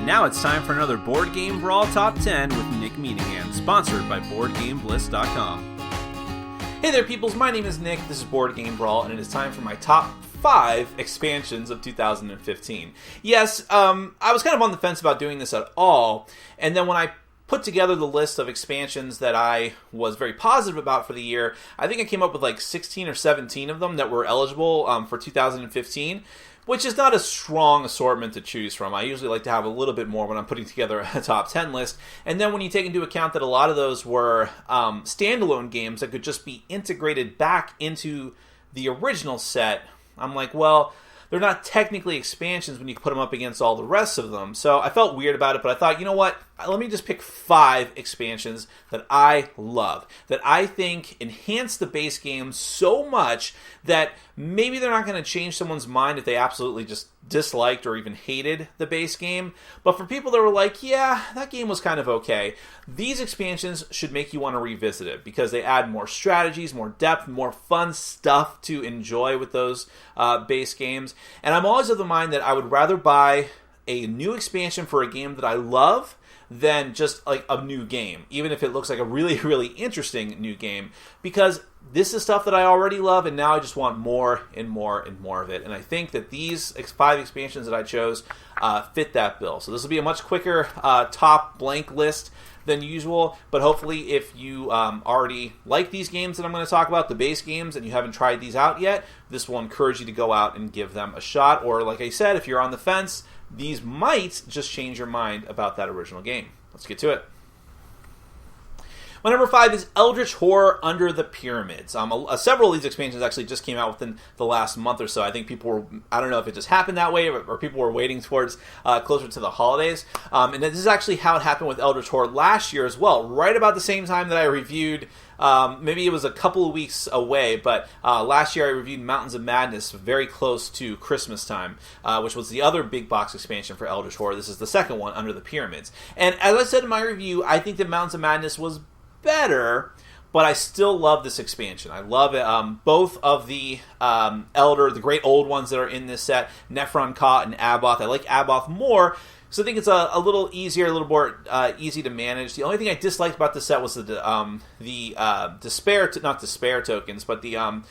now it's time for another Board Game Brawl Top 10 with Nick Meetingham, sponsored by BoardGameBliss.com. Hey there, peoples. My name is Nick. This is Board Game Brawl, and it is time for my top 5 expansions of 2015. Yes, I was kind of on the fence about doing this at all, and then when I put together the list of expansions that I was very positive about for the year, I think I came up with like 16 or 17 of them that were eligible for 2015, which is not a strong assortment to choose from. I usually like to have a little bit more when I'm putting together a top 10 list. And then when you take into account that a lot of those were standalone games that could just be integrated back into the original set, I'm like, well, they're not technically expansions when you put them up against all the rest of them. So I felt weird about it, but I thought, you know what? Let me just pick 5 expansions that I love, that I think enhance the base game so much that maybe they're not going to change someone's mind if they absolutely just disliked or even hated the base game. But for people that were like, yeah, that game was kind of okay, these expansions should make you want to revisit it because they add more strategies, more depth, more fun stuff to enjoy with those base games. And I'm always of the mind that I would rather buy a new expansion for a game that I love than just like a new game, even if it looks like a really, really interesting new game, because this is stuff that I already love, and now I just want more and more and more of it. And I think that these 5 expansions that I chose fit that bill. So this will be a much quicker top blank list than usual, but hopefully if you already like these games that I'm going to talk about, the base games, and you haven't tried these out yet, this will encourage you to go out and give them a shot. Or like I said, if you're on the fence, these might just change your mind about that original game. Let's get to it. My number 5 is Eldritch Horror Under the Pyramids. Several of these expansions actually just came out within the last month or so. I think people were, I don't know if it just happened that way or people were waiting towards closer to the holidays. And this is actually how it happened with Eldritch Horror last year as well, right about the same time that I reviewed, maybe it was a couple of weeks away, but last year I reviewed Mountains of Madness very close to Christmas time, which was the other big box expansion for Eldritch Horror. This is the second one, Under the Pyramids. And as I said in my review, I think that Mountains of Madness was better, but I still love this expansion. I love it. Both of the the great old ones that are in this set, Nephron Ka and Abath. I like Abath more, so I think it's a little easier, a little more easy to manage. The only thing I disliked about the set was the not despair tokens, but the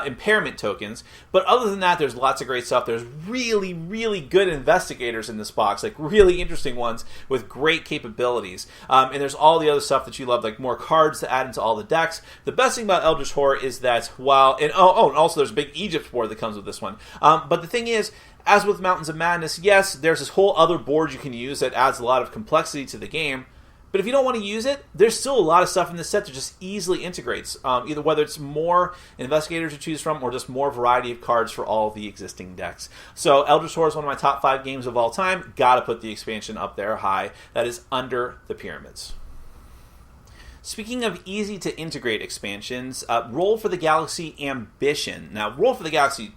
impairment tokens. But other than that, there's lots of great stuff. There's really, really good investigators in this box, like really interesting ones with great capabilities. And there's all the other stuff that you love, like more cards to add into all the decks. The best thing about Eldritch Horror is that and also there's a big Egypt board that comes with this one. But the thing is, as with Mountains of Madness, yes, there's this whole other board you can use that adds a lot of complexity to the game. But if you don't want to use it, there's still a lot of stuff in this set that just easily integrates. Either whether it's more investigators to choose from or just more variety of cards for all of the existing decks. So Eldritch Horror is one of my top 5 games of all time. Gotta put the expansion up there high. That is Under the Pyramids. Speaking of easy to integrate expansions, Roll for the Galaxy Ambition. Now, Roll for the Galaxy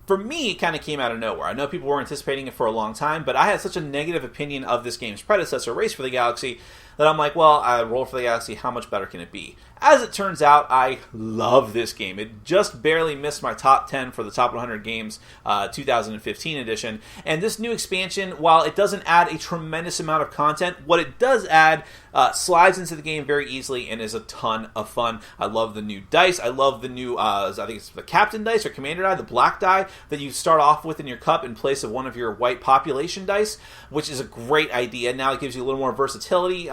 for me, it kind of came out of nowhere. I know people were anticipating it for a long time, but I had such a negative opinion of this game's predecessor, Race for the Galaxy, that I'm like, well, Roll for the Galaxy, how much better can it be? As it turns out, I love this game. It just barely missed my top 10 for the top 100 games 2015 edition. And this new expansion, while it doesn't add a tremendous amount of content, what it does add slides into the game very easily and is a ton of fun. I love the new dice. I love the new, I think it's the Captain dice or Commander die, the black die that you start off with in your cup in place of one of your white population dice, which is a great idea. Now it gives you a little more versatility,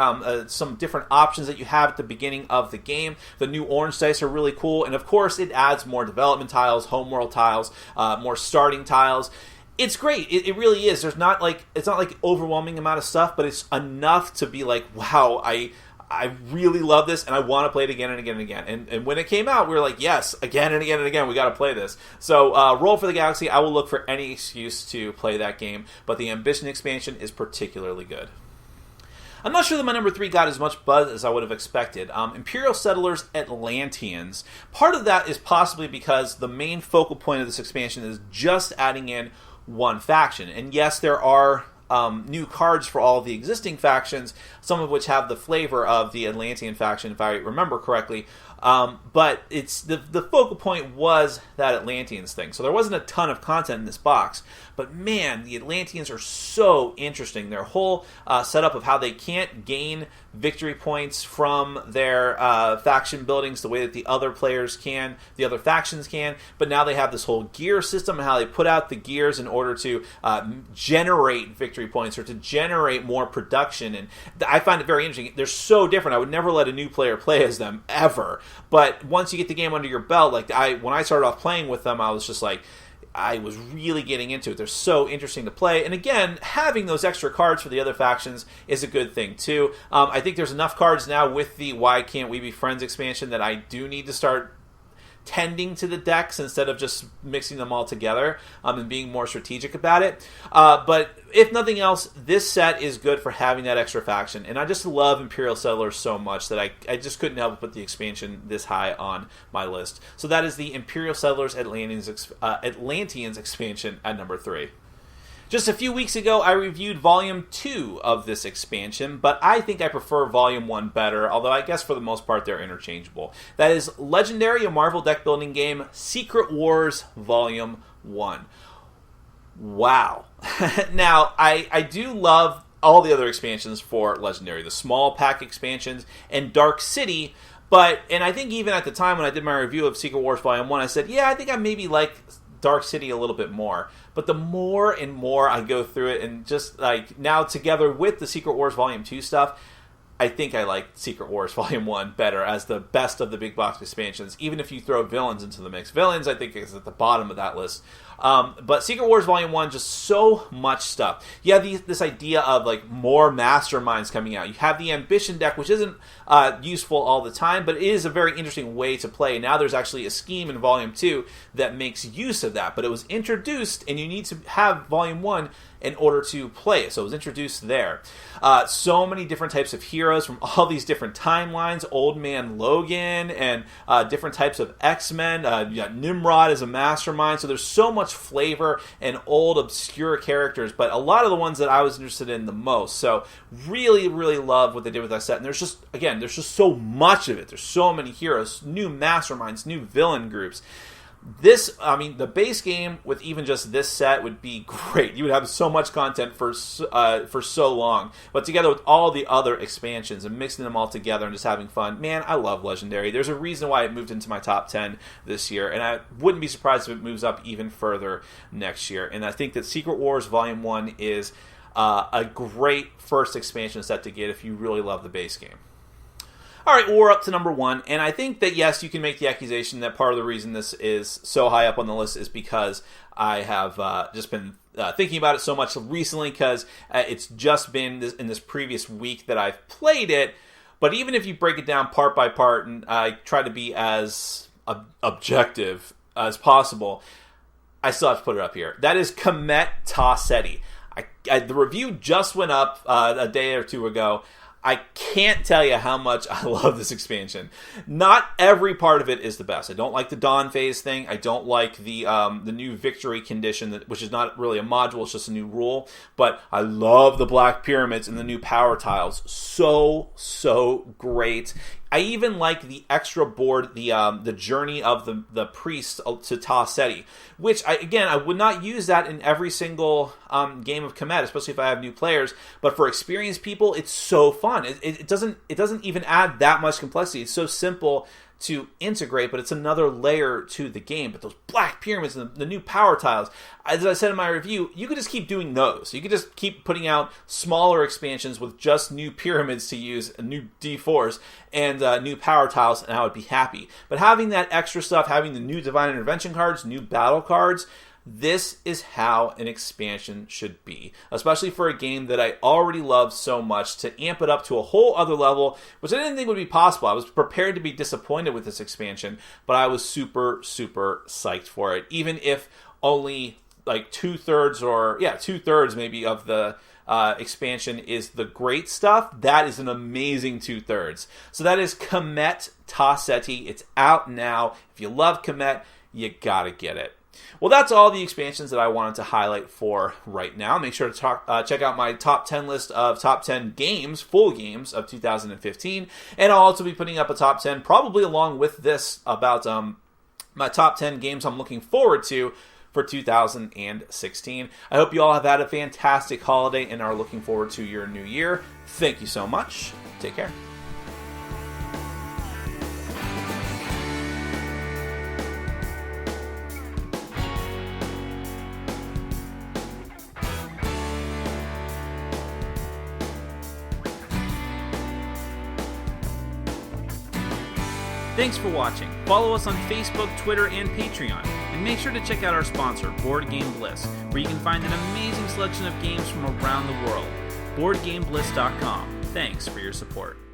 some different options that you have at the beginning of the game. The new orange dice are really cool, and of course it adds more development tiles, homeworld tiles, more starting tiles. It's great. It really is. It's not like overwhelming amount of stuff, but it's enough to be like, wow, I really love this, and I want to play it again and again and again. And when it came out, we were like, yes, again and again and again, we got to play this. So Roll for the Galaxy, I will look for any excuse to play that game, but the Ambition expansion is particularly good. I'm not sure that my number 3 got as much buzz as I would have expected. Imperial Settlers Atlanteans. Part of that is possibly because the main focal point of this expansion is just adding in one faction. And yes, there are new cards for all of the existing factions, some of which have the flavor of the Atlantean faction, if I remember correctly. But it's the focal point was that Atlanteans thing. So there wasn't a ton of content in this box. But man, the Atlanteans are so interesting. Their whole setup of how they can't gain victory points from their faction buildings the way that the other players can, the other factions can, but now they have this whole gear system and how they put out the gears in order to generate victory points or to generate more production. And I find it very interesting. They're so different. I would never let a new player play as them ever, but once you get the game under your belt, like when I started off playing with them, I was just like, I was really getting into it. They're so interesting to play. And again, having those extra cards for the other factions is a good thing too. I think there's enough cards now with the Why Can't We Be Friends expansion that I do need to start tending to the decks instead of just mixing them all together and being more strategic about it. But if nothing else, this set is good for having that extra faction. And I just love Imperial Settlers so much that I just couldn't help but put the expansion this high on my list. So that is the Imperial Settlers Atlanteans expansion at number 3. Just a few weeks ago, I reviewed Volume 2 of this expansion, but I think I prefer Volume 1 better, although I guess for the most part they're interchangeable. That is Legendary, a Marvel deck building game, Secret Wars Volume 1. Wow. Now, I do love all the other expansions for Legendary, the small pack expansions and Dark City, and I think even at the time when I did my review of Secret Wars Volume 1, I said, yeah, I think I maybe like Dark City a little bit more. But the more and more I go through it, and just like now together with the Secret Wars Volume 2 stuff, I think I like Secret Wars Volume 1 better as the best of the big box expansions, even if you throw Villains into the mix. Villains, I think, is at the bottom of that list. But Secret Wars Volume 1, just so much stuff. You have this idea of like more masterminds coming out. You have the Ambition deck, which isn't useful all the time, but it is a very interesting way to play. Now there's actually a scheme in Volume 2 that makes use of that, but it was introduced, and you need to have Volume 1 in order to play it. So it was introduced there. So many different types of heroes from all these different timelines. Old Man Logan and different types of X-Men. You got Nimrod as a mastermind. So there's so much flavor and old obscure characters, but a lot of the ones that I was interested in the most. So really, really love what they did with that set. And there's just so much of it. There's so many heroes, new masterminds, new villain groups. The base game with even just this set would be great. You would have so much content for so long. But together with all the other expansions and mixing them all together and just having fun, man, I love Legendary. There's a reason why it moved into my top 10 this year, and I wouldn't be surprised if it moves up even further next year. And I think that Secret Wars Volume 1 is a great first expansion set to get if you really love the base game. All right, we're up to number 1, and I think that, yes, you can make the accusation that part of the reason this is so high up on the list is because I have just been thinking about it so much recently, because it's just been in this previous week that I've played it. But even if you break it down part by part, and I try to be as objective as possible, I still have to put it up here. That is Kemet Tassetti. The review just went up a day or two ago. I can't tell you how much I love this expansion. Not every part of it is the best. I don't like the Dawn Phase thing. I don't like the new victory condition, which is not really a module, it's just a new rule. But I love the Black Pyramids and the new power tiles. So great. I even like the extra board, the journey of the priest to Tassetti, which I would not use that in every single game of Kemet, especially if I have new players. But for experienced people, it's so fun. It doesn't even add that much complexity. It's so simple to integrate, but it's another layer to the game. But those Black Pyramids and the new power tiles, as I said in my review, you could just keep doing those. You could just keep putting out smaller expansions with just new pyramids to use, new D4s, and new power tiles, and I would be happy. But having that extra stuff, having the new Divine Intervention cards, new battle cards, this is how an expansion should be, especially for a game that I already love so much. To amp it up to a whole other level, which I didn't think would be possible. I was prepared to be disappointed with this expansion, but I was super psyched for it, even if only like two-thirds maybe of the expansion is the great stuff. That is an amazing 2/3. So that is Kemet Tassetti. It's out now. If you love Kemet, you gotta get it. Well, that's all the expansions that I wanted to highlight for right now. Make sure to check out my top 10 list of top 10 games, full games of 2015. And I'll also be putting up a top 10, probably along with this, about my top 10 games I'm looking forward to for 2016. I hope you all have had a fantastic holiday and are looking forward to your new year. Thank you so much. Take care. Thanks for watching. Follow us on Facebook, Twitter, and Patreon. And make sure to check out our sponsor, Board Game Bliss, where you can find an amazing selection of games from around the world. BoardGameBliss.com. Thanks for your support.